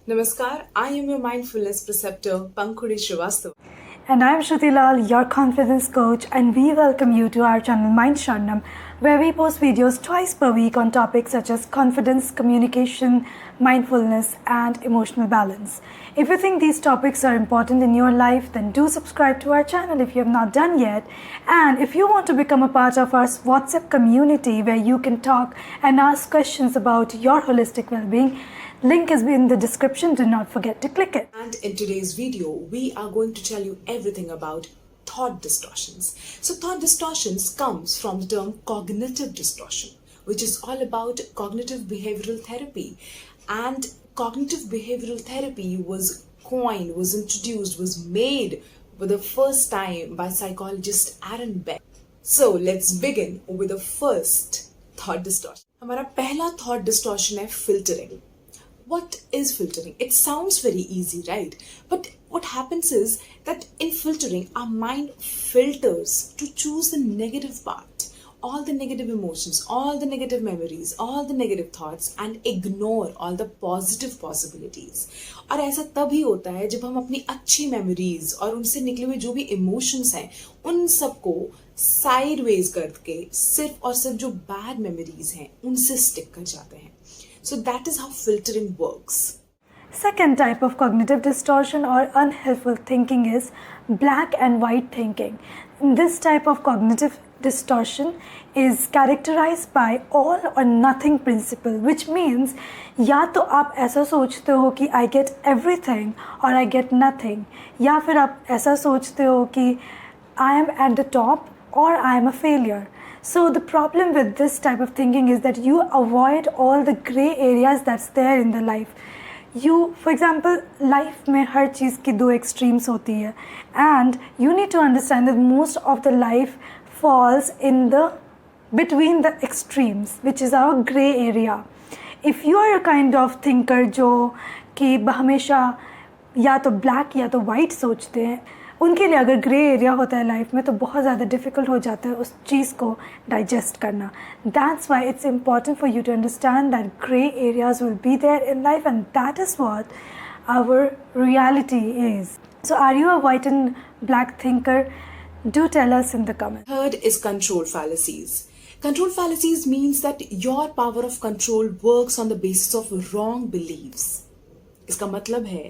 Namaskar, I am your mindfulness preceptor, Pankhuri Srivastava. And I'm Shruti Lal, your confidence coach, and we welcome you to our channel Mind Sharnam, where we post videos twice per week on topics such as confidence, communication, mindfulness, and emotional balance. If you think these topics are important in your life, then do subscribe to our channel if you have not done yet. And if you want to become a part of our WhatsApp community where you can talk and ask questions about your holistic well-being, link is in the description. Do not forget to click it. And in today's video, we are going to tell you everything about thought distortions. So thought distortions comes from the term cognitive distortion, which is all about cognitive behavioral therapy. And cognitive behavioral therapy was coined, was introduced, was made for the first time by psychologist Aaron Beck. So let's begin with the first thought distortion. हमारा पहला thought distortion है filtering. What is filtering? It sounds very easy, right? But what happens is that in filtering, our mind filters to choose the negative part, all the negative emotions, all the negative memories, all the negative thoughts, and ignore all the positive possibilities. और ऐसा तभी होता है जब हम अपनी अच्छी memories और उनसे निकले हुए जो भी emotions हैं उन सबको sideways करके सिर्फ और सिर्फ जो bad memories हैं उनसे stick कर जाते हैं. So that is how filtering works. Second type of cognitive distortion or unhelpful thinking is black and white thinking. This type of cognitive distortion is characterized by all or nothing principle, which means या तो आप ऐसा सोचते हो कि I get everything or I get nothing, या फिर आप ऐसा सोचते हो कि I am at the top or I am a failure. So the problem with this type of thinking is that you avoid all the gray areas that's there in the life. You, for example, life में हर चीज़ की दो extremes होती है, and you need to understand that most of the life falls in the between the extremes, which is our gray area. If you are a kind of thinker जो कि हमेशा या तो black या तो white सोचते हैं, उनके लिए अगर ग्रे एरिया होता है लाइफ में तो बहुत ज़्यादा डिफ़िकल्ट हो जाता है उस चीज़ को डाइजेस्ट करना. That's why it's important for you to understand that grey areas will be there in life and that is what our reality is. So are you a white and black thinker? Do tell us in the comments. Third is control fallacies. Control fallacies means that your power of control works on the basis of wrong beliefs. इसका मतलब है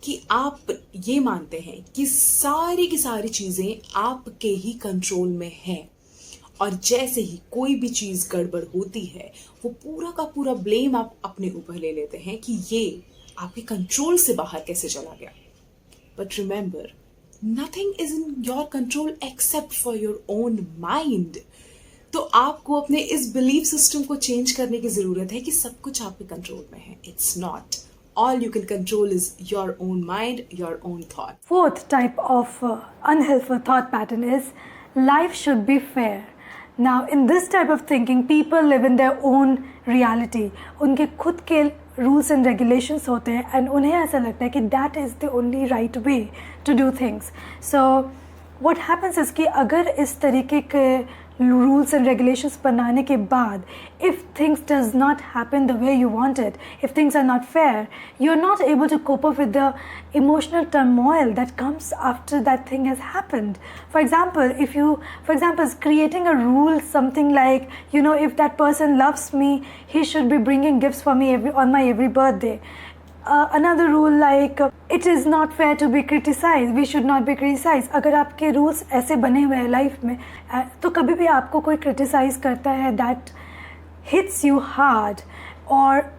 कि आप ये मानते हैं कि सारी की सारी चीज़ें आपके ही कंट्रोल में हैं और जैसे ही कोई भी चीज़ गड़बड़ होती है वो पूरा का पूरा ब्लेम आप अपने ऊपर ले लेते हैं कि ये आपके कंट्रोल से बाहर कैसे चला गया. But remember, nothing is in your control except for your own mind. तो आपको अपने इस बिलीफ सिस्टम को चेंज करने की ज़रूरत है कि सब कुछ आपके कंट्रोल में है. It's not. All you can control is your own mind, your own thought. Fourth type of unhelpful thought pattern is life should be fair. Now, in this type of thinking, people live in their own reality. उनके खुद के rules and regulations होते हैं and उन्हें ऐसा लगता है कि that is the only right way to do things. So, what happens is कि अगर इस तरीके के rules and regulations बनाने के बाद if things does not happen the way you want it, if things are not fair, you're not able to cope up with the emotional turmoil that comes after that thing has happened. For example, creating a rule, something like, you know, if that person loves me, he should be bringing gifts for me on my every birthday. Another rule like it is not fair to be criticized, we should not be criticized. अगर आपके rules ऐसे बने हुए हैं life में तो कभी भी आपको कोई क्रिटिसाइज करता है that hits you hard, or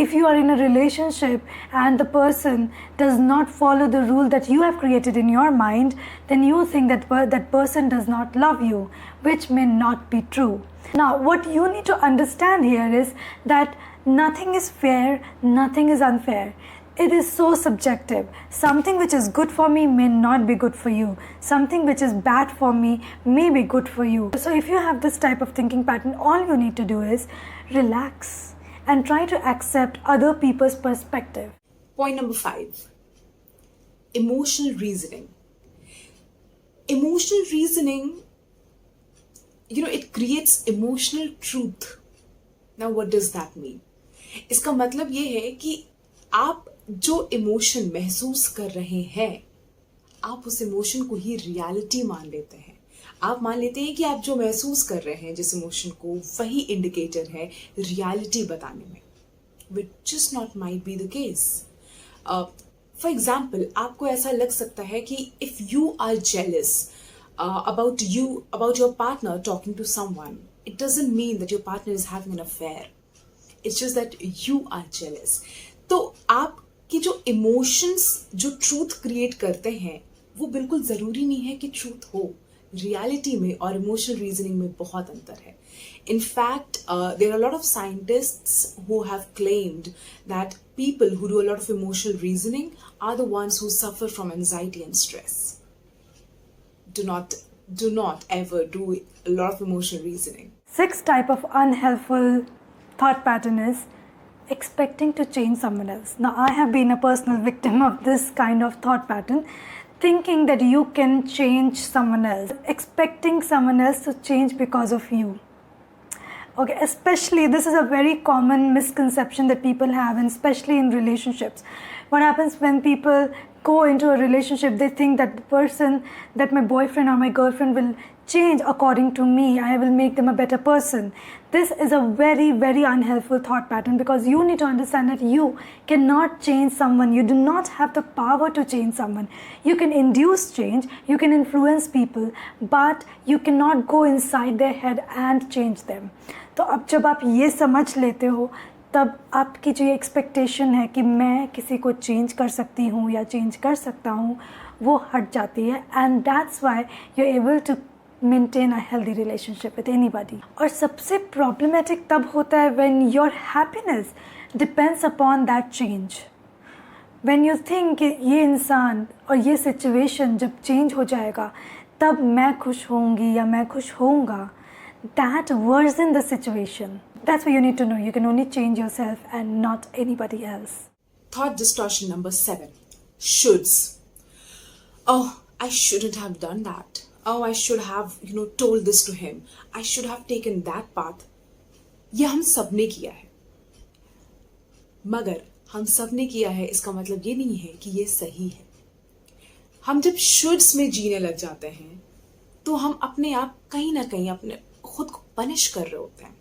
if you are in a relationship and the person does not follow the rule that you have created in your mind, then you think that that person does not love you, which may not be true. Now, what you need to understand here is that nothing is fair, nothing is unfair. It is so subjective. Something which is good for me may not be good for you. Something which is bad for me may be good for you. So if you have this type of thinking pattern, all you need to do is relax and try to accept other people's perspective. Point number 5. Emotional reasoning. Emotional reasoning, it creates emotional truth. Now what does that mean? इसका मतलब ये है कि आप जो emotion महसूस कर रहे हैं आप उस इमोशन को ही रियलिटी मान लेते हैं। आप मान लेते हैं कि आप जो महसूस कर रहे हैं जिस इमोशन को वही इंडिकेटर है रियलिटी बताने में, which just not might be the case. For example, आपको ऐसा लग सकता है कि if you are jealous about your partner talking to someone, it doesn't mean that your partner is having an affair. It's just that you are jealous. तो आपकी जो emotions जो ट्रूथ क्रिएट करते हैं वो बिल्कुल जरूरी नहीं है कि ट्रूथ हो। रियलिटी में और इमोशनल रीजनिंग में बहुत अंतर है। In fact, there are a lot of scientists who have claimed that people who do a lot of emotional reasoning are the ones who suffer from anxiety and stress. Do not ever do a lot of emotional reasoning. Sixth type of unhelpful thought pattern is expecting to change someone else. Now, I have been a personal victim of this kind of thought pattern, thinking that you can change someone else, expecting someone else to change because of you. Okay, especially this is a very common misconception that people have, and especially in relationships. What happens when people go into a relationship, they think that the person, that my boyfriend or my girlfriend will change according to me, I will make them a better person. This is a very, very unhelpful thought pattern, because you need to understand that you cannot change someone. You do not have the power to change someone. You can induce change, you can influence people, but you cannot go inside their head and change them. तो अब जब आप ये समझ लेते हो तब आपकी जो ये एक्सपेक्टेशन है कि मैं किसी को चेंज कर सकती हूँ या चेंज कर सकता हूँ वो हट जाती है, and that's why you are able to maintain a healthy relationship with anybody. और सबसे प्रॉब्लमेटिक तब होता है when your happiness depends upon that change. When you think कि ये इंसान और ये सिचुएशन जब चेंज हो जाएगा तब मैं खुश होंगी या मैं खुश होऊंगा, that worsen the situation. That's what you need to know. You can only change yourself and not anybody else. Thought distortion number 7. Shoulds. Oh, I shouldn't have done that. Oh, I should have, told this to him. I should have taken that path. ये हम सब ने किया है, मगर हम सब ने किया है इसका मतलब ये नहीं है कि ये सही है. हम जब shoulds में जीने लग जाते हैं तो हम अपने आप कहीं ना कहीं अपने खुद को पनिश कर रहे होते हैं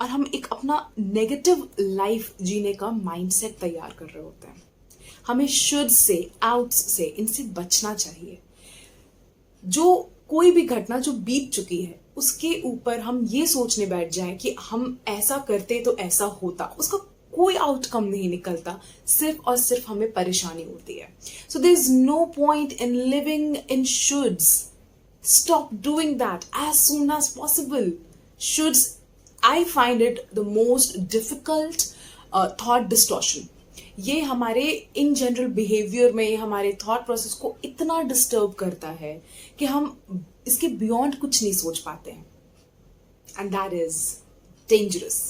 और हम एक अपना नेगेटिव लाइफ जीने का माइंडसेट तैयार कर रहे होते हैं. हमें शुड से, आउट से, इनसे बचना चाहिए. जो कोई भी घटना जो बीत चुकी है उसके ऊपर हम ये सोचने बैठ जाएं कि हम ऐसा करते तो ऐसा होता, उसका कोई आउटकम नहीं निकलता, सिर्फ और सिर्फ हमें परेशानी होती है. So there is no point in living in shoulds. Stop doing that as soon as possible. Shoulds, I find it the most difficult thought distortion. ये हमारे इन जनरल बिहेवियर में, हमारे थॉट प्रोसेस को इतना डिस्टर्ब करता है कि हम इसके बियॉन्ड कुछ नहीं सोच पाते हैं, एंड दैट इज डेंजरस.